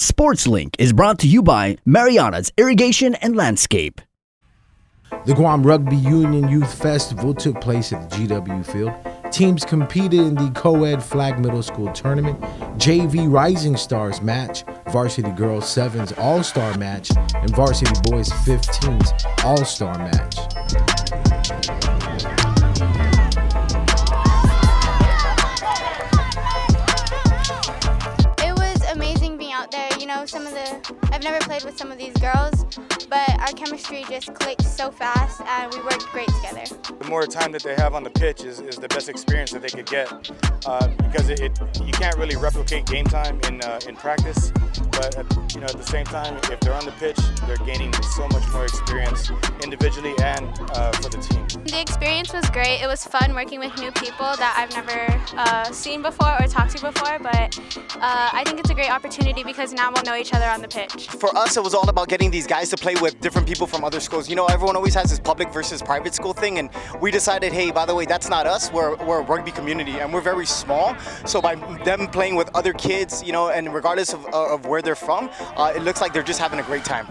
SportsLink is brought to you by Mariana's Irrigation and Landscape. The Guam Rugby Union Youth Festival took place at the GW Field. Teams competed in the co-ed flag middle school tournament, JV Rising Stars match, Varsity Girls 7's All-Star match, and Varsity Boys 15's All-Star match. I've never played with some of these girls, but our chemistry just clicked so fast and we worked great together. The more time that they have on the pitch is the best experience that they could get because you can't really replicate game time in practice, but at the same time, if they're on the pitch, they're gaining so much more experience individually and for the team. The experience was great. It was fun working with new people that I've never seen before or talked to before, but I think it's a great opportunity because now we'll know each other on the pitch. For us, it was all about getting these guys to play with different people from other schools. You know, everyone always has this public versus private school thing, and we decided, hey, by the way, that's not us. We're a rugby community, and we're very small. So by them playing with other kids, and regardless of where they're from, it looks like they're just having a great time.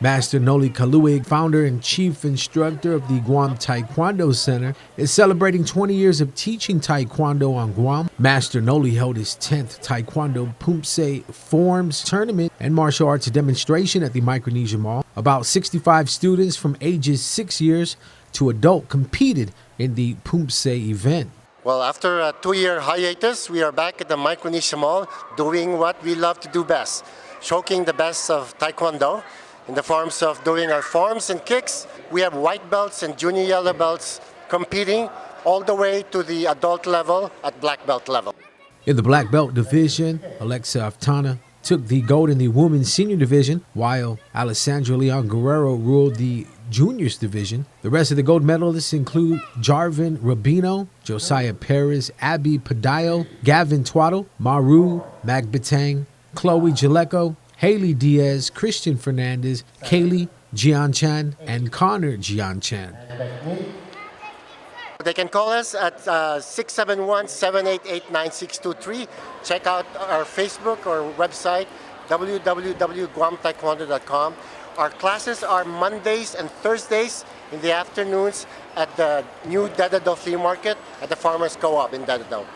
Master Noli Kaluig, founder and chief instructor of the Guam Taekwondo Center, is celebrating 20 years of teaching Taekwondo on Guam. Master Noli held his 10th Taekwondo Pumpse Forms tournament and martial arts demonstration at the Micronesia Mall. About 65 students from ages 6 years to adult competed in the Pumpse event. Well, after a 2-year hiatus, we are back at the Micronesia Mall doing what we love to do best, showcasing the best of Taekwondo in the forms of doing our forms and kicks. We have white belts and junior yellow belts competing all the way to the adult level at black belt level. In the black belt division, Alexa Aftana took the gold in the women's senior division, while Alessandra Leon Guerrero ruled the juniors division. The rest of the gold medalists include Jarvin Rubino, Josiah Perez, Abby Padayo, Gavin Twaddle, Maru Magbatang, Chloe Jaleko, Haley Diaz, Christian Fernandez, Kaylee Jianchan, and Connor Jianchan. They can call us at 671-788-9623. Check out our Facebook or website, www.guamtaekwondo.com. Our classes are Mondays and Thursdays in the afternoons at the new Dedado Flea Market at the Farmers Co-op in Dedado.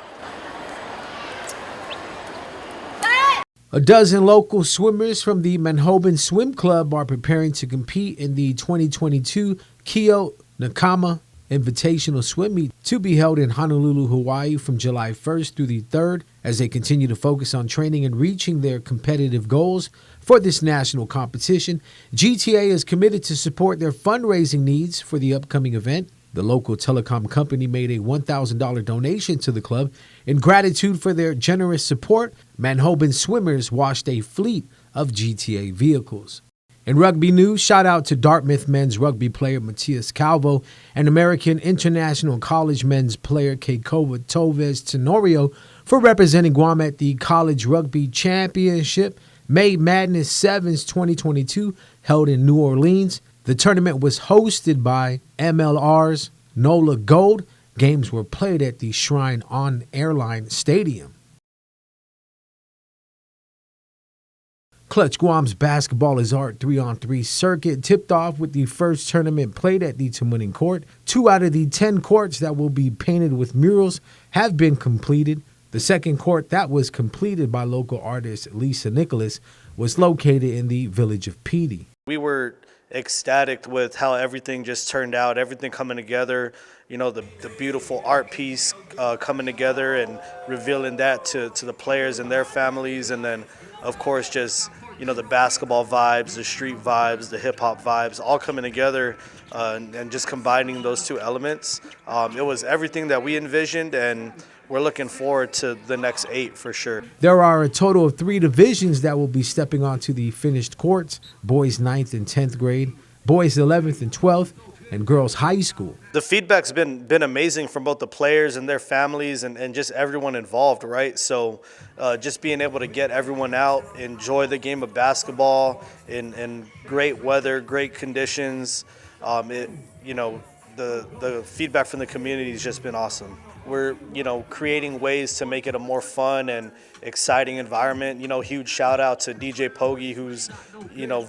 A dozen local swimmers from the Manhoban Swim Club are preparing to compete in the 2022 Kyo Nakama Invitational Swim Meet to be held in Honolulu, Hawaii from July 1st through the 3rd as they continue to focus on training and reaching their competitive goals for this national competition. GTA is committed to support their fundraising needs for the upcoming event. The local telecom company made a $1,000 donation to the club. In gratitude for their generous support, Manhoban swimmers washed a fleet of GTA vehicles. In rugby news, shout out to Dartmouth men's rugby player Matias Calvo and American International College men's player Keikoa Toves Tenorio for representing Guam at the College Rugby Championship May Madness Sevens 2022 held in New Orleans. The tournament was hosted by MLR's NOLA Gold. Games were played at the Shrine on Airline Stadium. Clutch Guam's Basketball is Art 3-on-3 circuit tipped off with the first tournament played at the Tamuning Court. 2 out of the 10 courts that will be painted with murals have been completed. The second court that was completed by local artist Lisa Nicholas was located in the village of Petey. We were ecstatic with how everything just turned out, everything coming together, the beautiful art piece coming together and revealing that to the players and their families, and then of course just the basketball vibes, the street vibes, the hip-hop vibes all coming together and just combining those two elements. It was everything that we envisioned, and we're looking forward to the next 8 for sure. There are a total of 3 divisions that will be stepping onto the finished courts: boys 9th and 10th grade, boys 11th and 12th, and girls high school. The feedback's been amazing from both the players and their families and just everyone involved, right? So just being able to get everyone out, enjoy the game of basketball in great weather, great conditions, the feedback from the community has just been awesome. We're, creating ways to make it a more fun and exciting environment. Huge shout out to DJ Pogi, who's,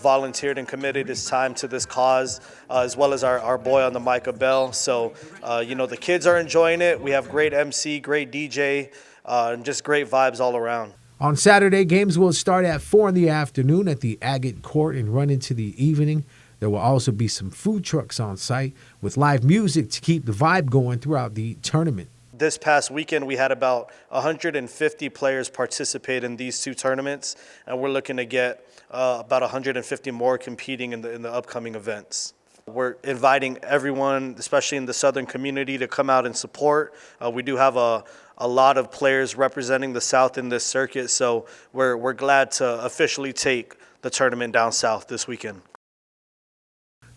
volunteered and committed his time to this cause, as well as our boy on the mic, Abel. So, the kids are enjoying it. We have great MC, great DJ, and just great vibes all around. On Saturday, games will start at 4 in the afternoon at the Agate Court and run into the evening. There will also be some food trucks on site with live music to keep the vibe going throughout the tournament. This past weekend, we had about 150 players participate in these 2 tournaments, and we're looking to get about 150 more competing in the upcoming events. We're inviting everyone, especially in the Southern community, to come out and support. We do have a lot of players representing the South in this circuit, so we're glad to officially take the tournament down south this weekend.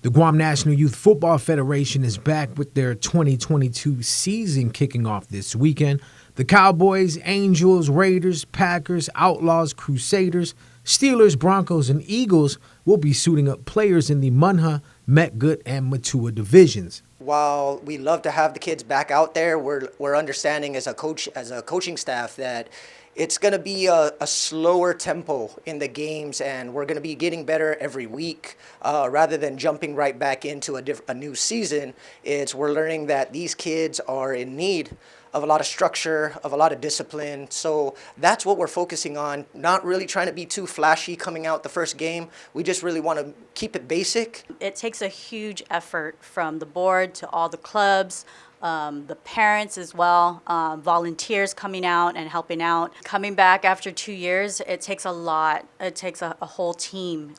The Guam National Youth Football Federation is back with their 2022 season kicking off this weekend. The Cowboys, Angels, Raiders, Packers, Outlaws, Crusaders, Steelers, Broncos, and Eagles will be suiting up players in the Munha, Metgood, and Matua divisions. While we love to have the kids back out there, we're understanding as a coaching staff that it's going to be a slower tempo in the games, and we're going to be getting better every week. Rather than jumping right back into a new season, we're learning that these kids are in need of a lot of structure, of a lot of discipline. So that's what we're focusing on, not really trying to be too flashy coming out the first game. We just really want to keep it basic. It takes a huge effort from the board to all the clubs, the parents as well, volunteers coming out and helping out. Coming back after 2 years, it takes a lot. It takes a whole team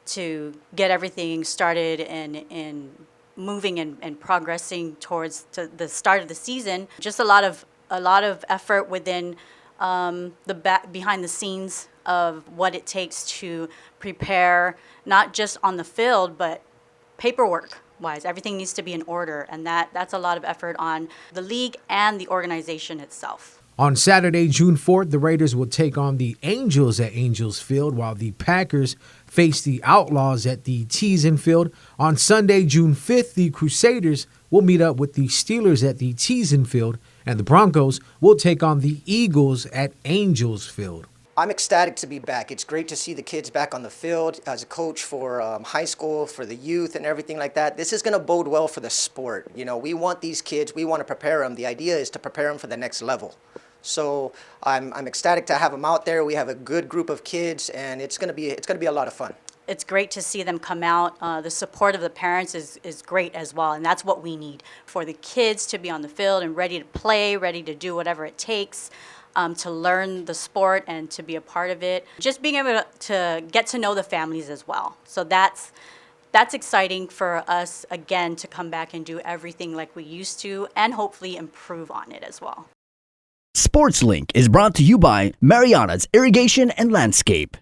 to get everything started and moving and progressing towards the start of the season. Just a lot of effort within behind the scenes of what it takes to prepare, not just on the field, but paperwork wise. Everything needs to be in order, and that's a lot of effort on the league and the organization itself. On Saturday, June 4th, the Raiders will take on the Angels at Angels Field, while the Packers face the Outlaws at the Teasen Field. On Sunday, June 5th, the Crusaders will meet up with the Steelers at the Teasen Field, and the Broncos will take on the Eagles at Angels Field. I'm ecstatic to be back. It's great to see the kids back on the field. As a coach for high school, for the youth and everything like that, this is going to bode well for the sport. We want these kids, we want to prepare them. The idea is to prepare them for the next level. So I'm ecstatic to have them out there. We have a good group of kids, and it's going to be a lot of fun. It's great to see them come out. The support of the parents is great as well, and that's what we need for the kids to be on the field and ready to play, ready to do whatever it takes to learn the sport and to be a part of it. Just being able to get to know the families as well. So that's exciting for us, again, to come back and do everything like we used to and hopefully improve on it as well. SportsLink is brought to you by Mariana's Irrigation and Landscape.